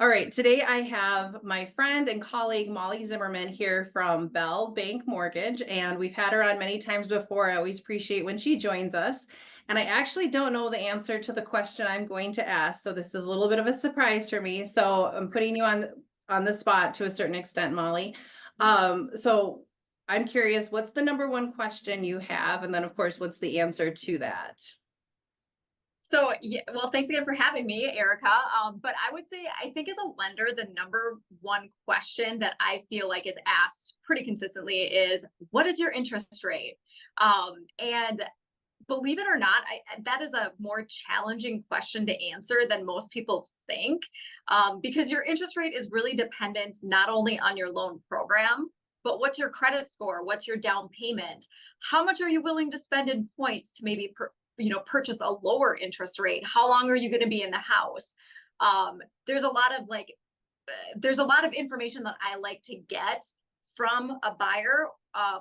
All right, today I have my friend and colleague Molly Zimmerman here from Bell Bank Mortgage, and we've had her on many times before. I always appreciate when she joins us. And I actually don't know the answer to the question I'm going to ask, so this is a little bit of a surprise for me. So I'm putting you on the spot to a certain extent, Molly. So I'm curious, what's the number one question you have? And then, of course, what's the answer to that? So, yeah, well, thanks again for having me, Erica. But I would say, I think as a lender, the number one question that I feel like is asked pretty consistently is, what is your interest rate? And believe it or not, that is a more challenging question to answer than most people think, because your interest rate is really dependent not only on your loan program, but what's your credit score? What's your down payment? How much are you willing to spend in points to maybe purchase a lower interest rate? How long are you going to be in the house? um, there's a lot of like there's a lot of information that I like to get from a buyer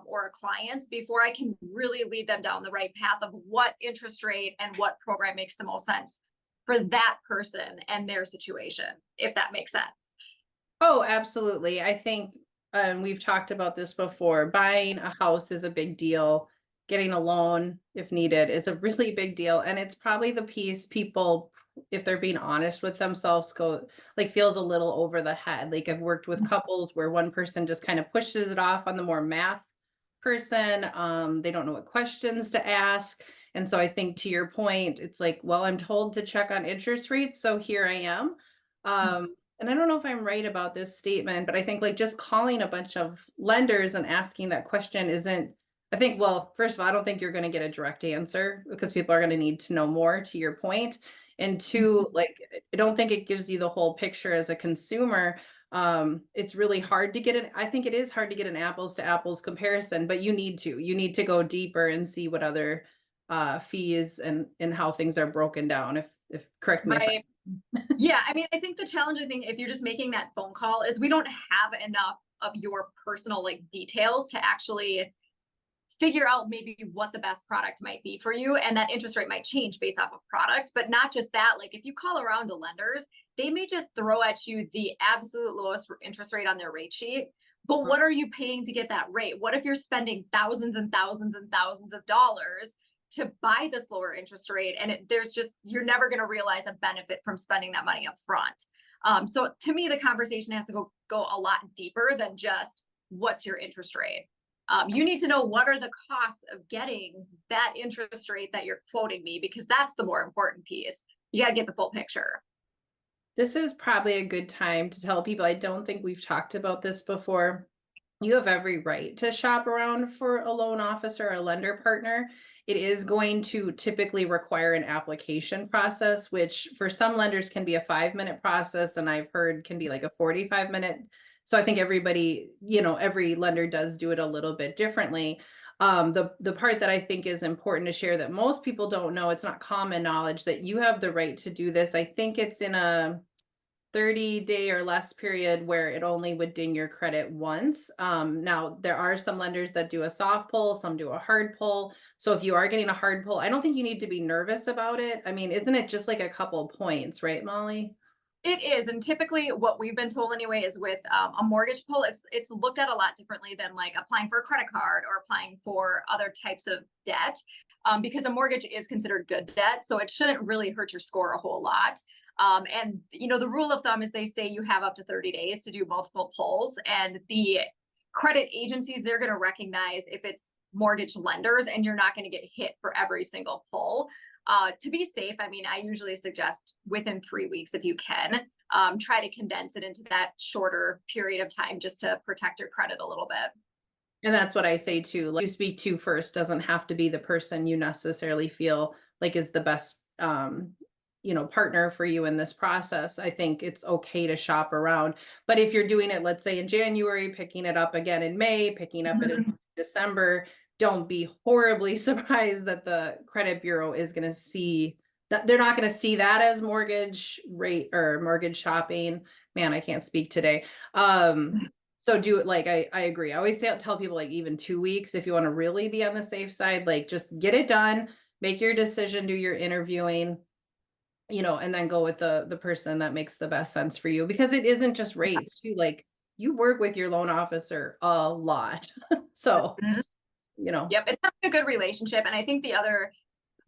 or a client before I can really lead them down the right path of what interest rate and what program makes the most sense for that person and their situation, if that makes sense. Oh, absolutely. I think, we've talked about this before. Buying a house is a big deal. Getting a loan, if needed, is a really big deal. And it's probably the piece people, if they're being honest with themselves, go like feels a little over the head. Like I've worked with couples where one person just kind of pushes it off on the more math person. They don't know what questions to ask. And so I think to your point, it's like, well, I'm told to check on interest rates, so here I am. And I don't know if I'm right about this statement, but I think like just calling a bunch of lenders and asking that question isn't, I think, well, first of all, I don't think you're going to get a direct answer because people are going to need to know more, to your point. And two, like, I don't think it gives you the whole picture as a consumer. It's really hard to get an, I think it is hard to get an apples to apples comparison, but you need to go deeper and see what other fees and how things are broken down. If correct me if Right. Yeah, I mean, I think the challenging thing, if you're just making that phone call, is we don't have enough of your personal like details to actually figure out maybe what the best product might be for you. And that interest rate might change based off of product. But not just that, like if you call around to lenders, they may just throw at you the absolute lowest interest rate on their rate sheet. But what are you paying to get that rate? What if you're spending thousands and thousands and thousands of dollars to buy this lower interest rate? And there's just, you're never going to realize a benefit from spending that money up front. So to me, the conversation has to go a lot deeper than just what's your interest rate. You need to know what are the costs of getting that interest rate that you're quoting me, because that's the more important piece. You got to get the full picture. This is probably a good time to tell people, I don't think we've talked about this before. You have every right to shop around for a loan officer or a lender partner. It is going to typically require an application process, which for some lenders can be a 5-minute process, and I've heard can be like a 45-minute. So I think everybody, every lender does do it a little bit differently. The part that I think is important to share that most people don't know, it's not common knowledge that you have the right to do this. I think it's in a 30-day or less period where it only would ding your credit once. Now, there are some lenders that do a soft pull, some do a hard pull. So if you are getting a hard pull, I don't think you need to be nervous about it. I mean, isn't it just like a couple points, right, Molly? It is, and typically, what we've been told anyway is with a mortgage pull, it's looked at a lot differently than like applying for a credit card or applying for other types of debt, because a mortgage is considered good debt, so it shouldn't really hurt your score a whole lot. And the rule of thumb is they say you have up to 30 days to do multiple pulls, and the credit agencies, they're going to recognize if it's mortgage lenders, and you're not going to get hit for every single pull. To be safe, I mean, I usually suggest within 3 weeks if you can. Try to condense it into that shorter period of time just to protect your credit a little bit. And that's what I say too. Like, you speak to first doesn't have to be the person you necessarily feel like is the best partner for you in this process. I think it's okay to shop around. But if you're doing it, let's say in January, picking it up again in May, picking up it in December, don't be horribly surprised that the credit bureau is going to see that they're not going to see that as mortgage rate or mortgage shopping. Man, I can't speak today. So do it, like I agree. I always tell people like even 2 weeks if you want to really be on the safe side, like just get it done, make your decision, do your interviewing, and then go with the person that makes the best sense for you, because it isn't just rates too, like, you work with your loan officer a lot. So, Mhm. you know. Yep, it's having a good relationship. And I think the other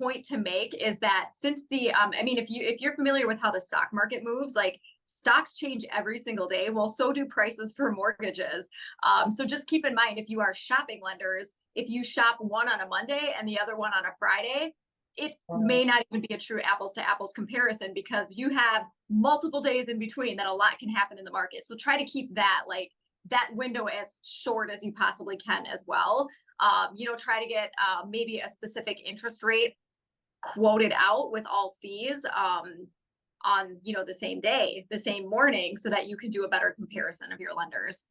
point to make is that since the I mean, if you're familiar with how the stock market moves, like stocks change every single day, well, so do prices for mortgages. So just keep in mind, if you are shopping lenders, if you shop one on a Monday and the other one on a Friday, it may not even be a true apples to apples comparison, because you have multiple days in between that a lot can happen in the market. So try to keep that, like, that window as short as you possibly can as well. Try to get maybe a specific interest rate quoted out with all fees on the same day, the same morning, so that you can do a better comparison of your lenders.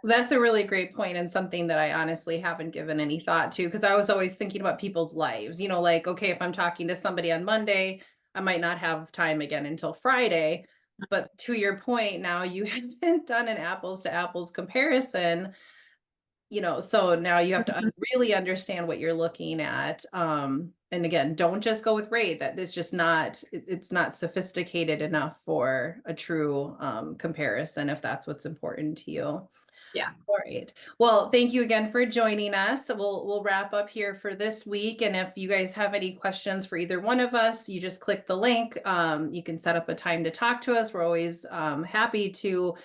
That's a really great point, and something that I honestly haven't given any thought to, because I was always thinking about people's lives, like, okay, if I'm talking to somebody on Monday, I might not have time again until Friday. But to your point, now you haven't done an apples to apples comparison, so now you have to really understand what you're looking at. And again, don't just go with rate. That is just not, it's not sophisticated enough for a true comparison, if that's what's important to you. Yeah. All right. Well, thank you again for joining us. So we'll wrap up here for this week. And if you guys have any questions for either one of us, you just click the link. You can set up a time to talk to us. We're always happy to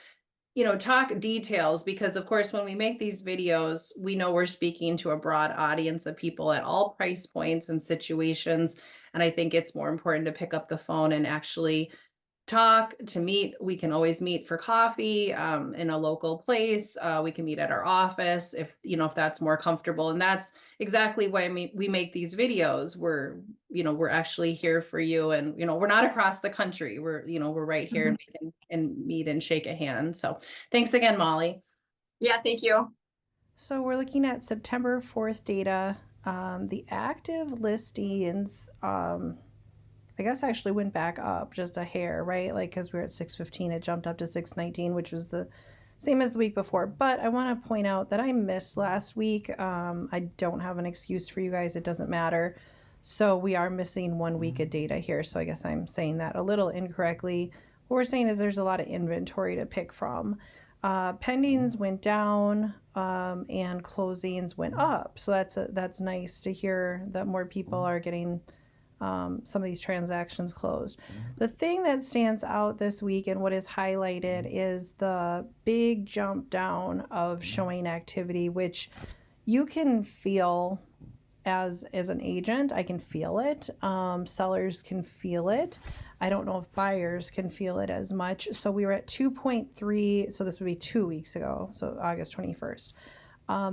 talk details, because of course, when we make these videos, we know we're speaking to a broad audience of people at all price points and situations. And I think it's more important to pick up the phone and actually talk, to meet. We can always meet for coffee in a local place. We can meet at our office if that's more comfortable. And that's exactly why we make these videos. We're actually here for you, and we're not across the country. We're right here, Mhm. and we can meet and shake a hand. So thanks again, Molly. Yeah, thank you. So we're looking at September 4th data. The active listings, I guess actually went back up just a hair, right? Like, because we were at 615, it jumped up to 619, which was the same as the week before. But I want to point out that I missed last week. I don't have an excuse for you guys. It doesn't matter. So we are missing 1 week of data here. So I guess I'm saying that a little incorrectly. What we're saying is there's a lot of inventory to pick from. Pendings went down, and closings went up. So that's nice to hear that more people are getting some of these transactions closed. The thing that stands out this week and what is highlighted is the big jump down of showing activity, which you can feel as an agent. I can feel it. Sellers can feel it. I don't know if buyers can feel it as much. So we were at 2.3. So this would be 2 weeks ago. So August 21st.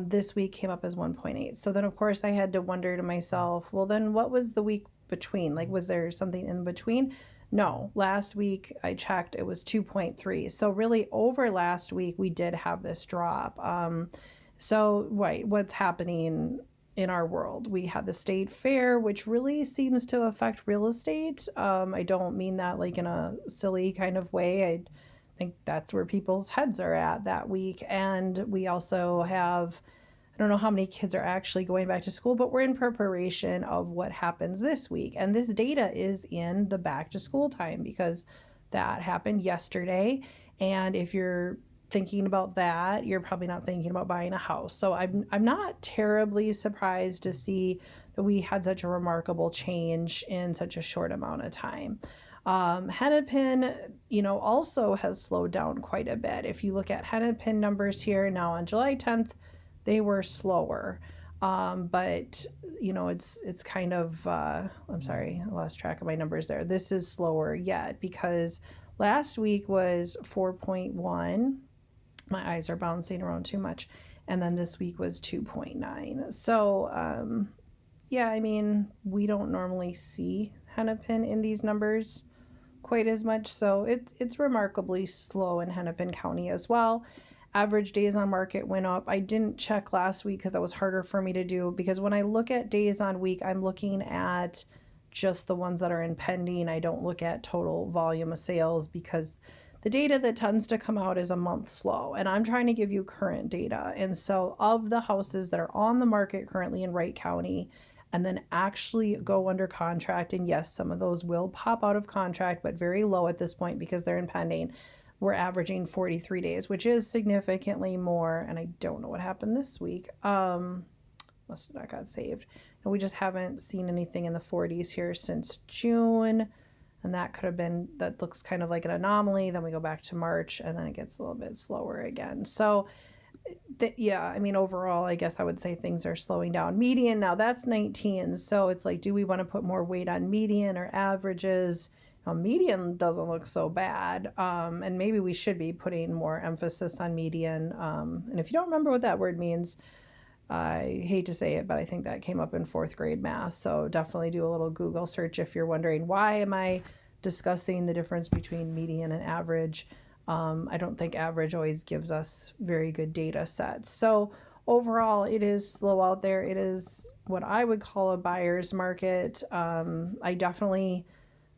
This week came up as 1.8. So then, of course, I had to wonder to myself, well, then what was the week between? Like, was there something in between? No, last week I checked, it was 2.3. So really over last week, we did have this drop. So right, what's happening in our world? We had the state fair, which really seems to affect real estate. I don't mean that like in a silly kind of way. I think that's where people's heads are at that week. And we also have, I don't know how many kids are actually going back to school, but we're in preparation of what happens this week. And this data is in the back to school time because that happened yesterday. And if you're thinking about that, you're probably not thinking about buying a house. So I'm not terribly surprised to see that we had such a remarkable change in such a short amount of time. Hennepin, also has slowed down quite a bit. If you look at Hennepin numbers here now on July 10th, they were slower. But it's kind of, I'm sorry, I lost track of my numbers there. This is slower yet because last week was 4.1. My eyes are bouncing around too much. And then this week was 2.9. So, yeah, I mean, we don't normally see Hennepin in these numbers quite as much. So it's remarkably slow in Hennepin County as well. Average days on market went up. I didn't check last week because that was harder for me to do, because when I look at days on week, I'm looking at just the ones that are in pending. I don't look at total volume of sales because the data that tends to come out is a month slow, and I'm trying to give you current data. And so of the houses that are on the market currently in Wright County, and then actually go under contract. And yes, some of those will pop out of contract, but very low at this point because they're in pending. We're averaging 43 days, which is significantly more. And I don't know what happened this week. Must have not got saved. And we just haven't seen anything in the 40s here since June. And that could have been, that looks kind of like an anomaly. Then we go back to March and then it gets a little bit slower again. So yeah, I mean, overall, I guess I would say things are slowing down. Median, now that's 19. So it's like, do we want to put more weight on median or averages? Median doesn't look so bad. And maybe we should be putting more emphasis on median. And if you don't remember what that word means, I hate to say it, but I think that came up in 4th grade math. So definitely do a little Google search if you're wondering, why am I discussing the difference between median and average? I don't think average always gives us very good data sets. So overall, it is slow out there. It is what I would call a buyer's market. I definitely,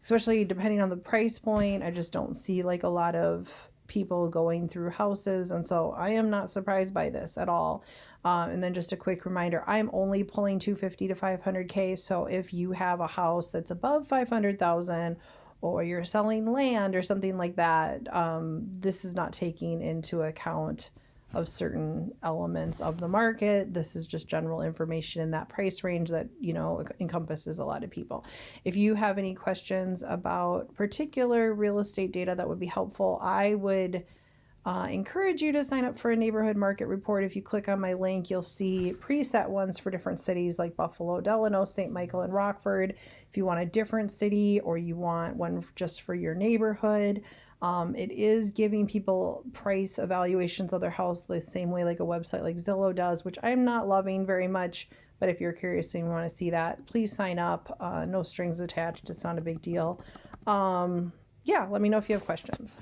especially depending on the price point, I just don't see like a lot of people going through houses. And so I am not surprised by this at all. And then just a quick reminder, I'm only pulling 250 to 500K. So if you have a house that's above 500,000 or you're selling land or something like that, this is not taking into account of certain elements of the market. This is just general information in that price range that, you know, encompasses a lot of people. If you have any questions about particular real estate data that would be helpful, I would encourage you to sign up for a neighborhood market report. If you click on my link, you'll see preset ones for different cities like Buffalo, Delano, St. Michael, and Rockford. If you want a different city or you want one just for your neighborhood, it is giving people price evaluations of their house the same way like a website like Zillow does, which I'm not loving very much. But if you're curious and you want to see that, please sign up. No strings attached. It's not a big deal. Yeah, let me know if you have questions.